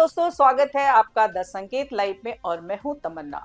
दोस्तों, स्वागत है आपका द संकेत लाइव में और मैं हूं तमन्ना।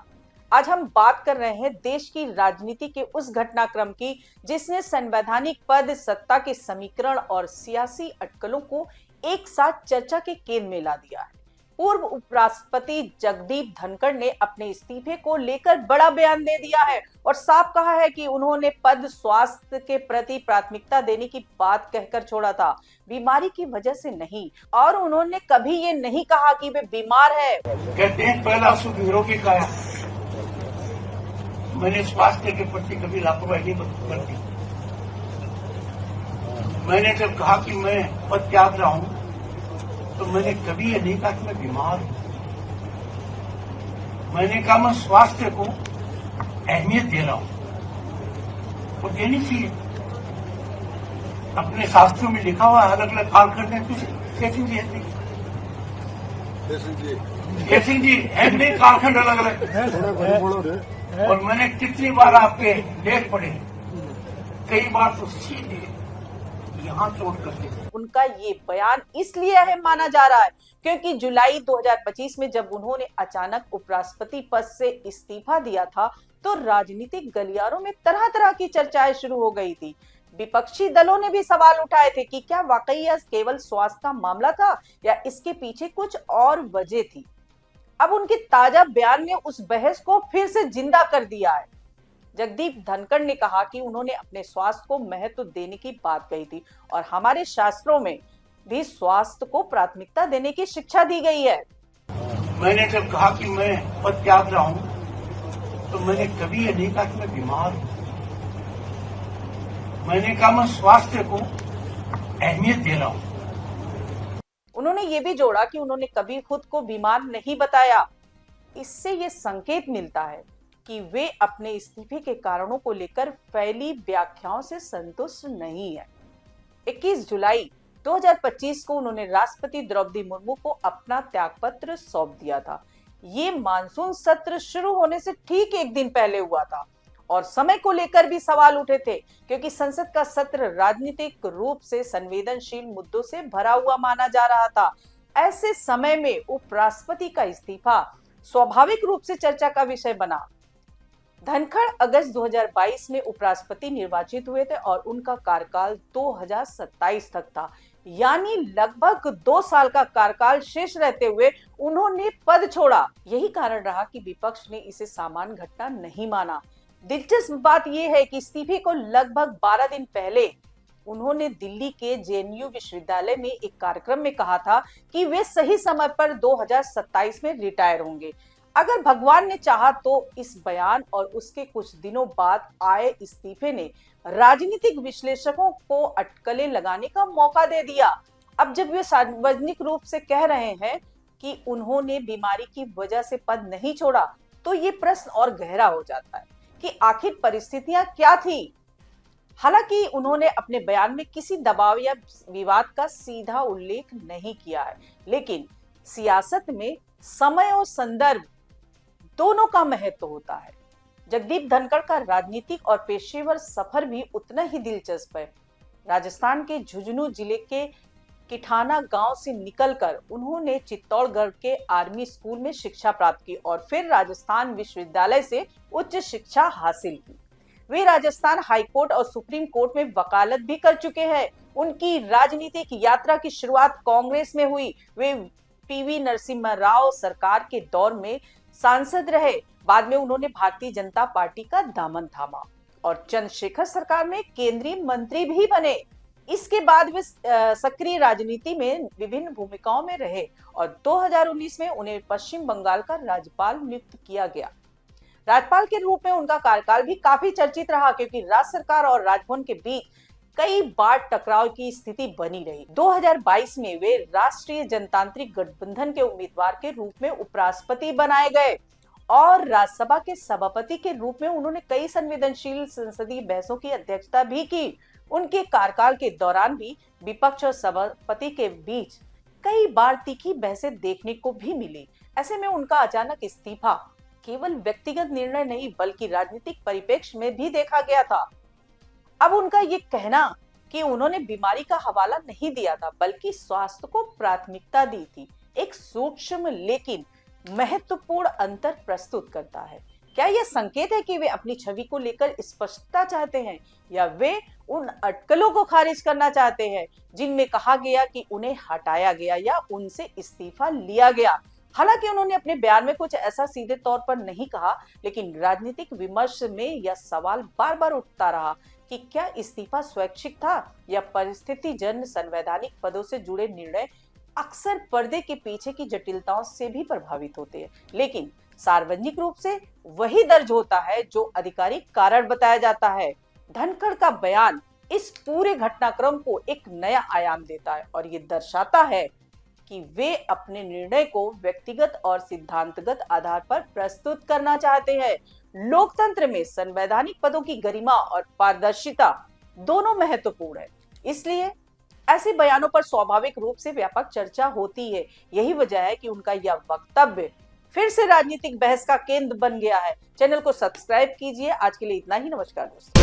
आज हम बात कर रहे हैं देश की राजनीति के उस घटनाक्रम की जिसने संवैधानिक पद, सत्ता के समीकरण और सियासी अटकलों को एक साथ चर्चा के केंद्र में ला दिया है। पूर्व उपराष्ट्रपति जगदीप धनखड़ ने अपने इस्तीफे को लेकर बड़ा बयान दे दिया है और साफ कहा है कि उन्होंने पद, स्वास्थ्य के प्रति प्राथमिकता देने की बात कहकर छोड़ा था, बीमारी की वजह से नहीं। और उन्होंने कभी ये नहीं कहा कि वे बीमार है। कहते हैं पहला सुख निरोगी काया। मैंने स्वास्थ्य के प्रति कभी लापरवाही नहीं बरती। मैंने जब कहा कि मैं पद त्याग रहा हूं तो मैंने कभी ये नहीं कहा कि मैं बीमार हूं। मैंने कहा मैं स्वास्थ्य को अहमियत दे रहा हूं और देनी चाहिए। अपने शास्त्रों में लिखा हुआ अलग अलग कालखंड है। कैसिंग जी है, कैसिंग जी है नहीं, कालखंड अलग अलग। और मैंने कितनी बार आपके लेख पढ़े, कई बार तो सीधे यहाँ चोट करते। उनका ये बयान इसलिए अहम माना जा रहा है क्योंकि जुलाई 2025 में जब उन्होंने अचानक उपराष्ट्रपति पद से इस्तीफा दिया था तो राजनीतिक गलियारों में तरह तरह की चर्चाएं शुरू हो गई थी। विपक्षी दलों ने भी सवाल उठाए थे कि क्या वाकई यह केवल स्वास्थ्य का मामला था या इसके पीछे कुछ और वजह थी। अब उनके ताजा बयान ने उस बहस को फिर से जिंदा कर दिया है। जगदीप धनखड़ ने कहा कि उन्होंने अपने स्वास्थ्य को महत्व देने की बात कही थी और हमारे शास्त्रों में भी स्वास्थ्य को प्राथमिकता देने की शिक्षा दी गई है। मैंने जब कहा कि मैं पद त्याग रहा हूं तो मैंने कभी ये नहीं कहा कि मैं बीमार हूं। मैंने कहा मैं स्वास्थ्य को अहमियत दे रहा हूं। उन्होंने ये भी जोड़ा कि उन्होंने कभी खुद को बीमार नहीं बताया। इससे ये संकेत मिलता है कि वे अपने इस्तीफे के कारणों को लेकर फैली व्याख्याओं से संतुष्ट नहीं है। 21 जुलाई 2025 को उन्होंने राष्ट्रपति द्रौपदी मुर्मू को अपना त्यागपत्र सौंप दिया था। ये मानसून सत्र शुरू होने से ठीक एक दिन पहले हुआ था और समय को लेकर भी सवाल उठे थे क्योंकि संसद का सत्र राजनीतिक रूप से संवेदनशील मुद्दों से भरा हुआ माना जा रहा था। ऐसे समय में उपराष्ट्रपति का इस्तीफा स्वाभाविक रूप से चर्चा का विषय बना। धनखड़ अगस्त 2022 में उपराष्ट्रपति निर्वाचित हुए थे और उनका कार्यकाल 2027 तक था, यानी लगभग 2 साल का कार्यकाल शेष रहते हुए उन्होंने पद छोड़ा। यही कारण रहा कि विपक्ष ने इसे सामान्य घटना नहीं माना। दिलचस्प बात यह है कि इस्तीफे को लगभग 12 दिन पहले उन्होंने दिल्ली के जेएनयू विश्वविद्यालय में एक कार्यक्रम में कहा था कि वे सही समय पर 2027 में रिटायर होंगे। अगर भगवान ने चाहा तो इस बयान और उसके कुछ दिनों बाद आए इस्तीफे ने राजनीतिक विश्लेषकों को अटकलें लगाने का मौका दे दिया। अब जब वे सार्वजनिक रूप से कह रहे हैं कि उन्होंने बीमारी की वजह से पद नहीं छोड़ा तो ये प्रश्न और गहरा हो जाता है कि आखिर परिस्थितियां क्या थी। हालांकि उन्होंने अपने बयान में किसी दबाव या विवाद का सीधा उल्लेख नहीं किया है, लेकिन सियासत में समय और संदर्भ दोनों का महत्व होता है। जगदीप धनखड़ का राजनीतिक और पेशेवर सफर भी उतना ही दिलचस्प है। राजस्थान के झुंझुनू जिले के किठाना गांव से निकलकर उन्होंने चित्तौड़गढ़ के आर्मी स्कूल में शिक्षा प्राप्त की और फिर राजस्थान विश्वविद्यालय से उच्च शिक्षा हासिल की। वे राजस्थान हाईकोर्ट और सुप्रीम कोर्ट में वकालत भी कर चुके हैं। उनकी राजनीतिक यात्रा की शुरुआत कांग्रेस में हुई। वे पीवी नरसिम्हा राव सरकार के दौर में सांसद रहे। बाद में उन्होंने भारतीय जनता पार्टी का दामन थामा और चंद्रशेखर सरकार में केंद्रीय मंत्री भी बने। इसके बाद वे सक्रिय राजनीति में विभिन्न भूमिकाओं में रहे और 2019 में उन्हें पश्चिम बंगाल का राज्यपाल नियुक्त किया गया। राज्यपाल के रूप में उनका कार्यकाल भी काफी चर्चित रहा क्योंकि राज्य सरकार और राजभवन के बीच कई बार टकराव की स्थिति बनी रही। 2022 में वे राष्ट्रीय जनतांत्रिक गठबंधन के उम्मीदवार के रूप में उपराष्ट्रपति बनाए गए और राज्यसभा के सभापति के रूप में उन्होंने कई संवेदनशील संसदीय बहसों की अध्यक्षता भी की। उनके कार्यकाल के दौरान भी विपक्ष और सभापति के बीच कई बार तीखी बहसें देखने को भी मिली। ऐसे में उनका अचानक इस्तीफा केवल व्यक्तिगत निर्णय नहीं बल्कि राजनीतिक परिप्रेक्ष्य में भी देखा गया था। अब उनका ये कहना कि उन्होंने बीमारी का हवाला नहीं दिया था बल्कि स्वास्थ्य को प्राथमिकता दी थी, एक सूक्ष्म लेकिन महत्वपूर्ण अंतर प्रस्तुत करता है। क्या यह संकेत है कि वे अपनी छवि को लेकर स्पष्टता चाहते हैं, या वे उन अटकलों को खारिज करना चाहते हैं जिनमें कहा गया कि उन्हें हटाया गया या उनसे इस्तीफा लिया गया? हालांकि उन्होंने अपने बयान में कुछ ऐसा सीधे तौर पर नहीं कहा, लेकिन राजनीतिक विमर्श में यह सवाल बार बार उठता रहा कि क्या इस्तीफा स्वैच्छिक था या परिस्थितिजन्य। संवैधानिक पदों से जुड़े निर्णय अक्सर पर्दे के पीछे की जटिलताओं से भी प्रभावित होते हैं, लेकिन सार्वजनिक रूप से वही दर्ज होता है जो आधिकारिक कारण बताया जाता है। धनखड़ का बयान इस पूरे घटनाक्रम को एक नया आयाम देता है और ये दर्शाता है कि वे अपने निर्णय को व्यक्तिगत और सिद्धांतगत आधार पर प्रस्तुत करना चाहते हैं। लोकतंत्र में संवैधानिक पदों की गरिमा और पारदर्शिता दोनों महत्वपूर्ण है, इसलिए ऐसे बयानों पर स्वाभाविक रूप से व्यापक चर्चा होती है। यही वजह है कि उनका यह वक्तव्य फिर से राजनीतिक बहस का केंद्र बन गया है। चैनल को सब्सक्राइब कीजिए। आज के लिए इतना ही। नमस्कार दोस्तों।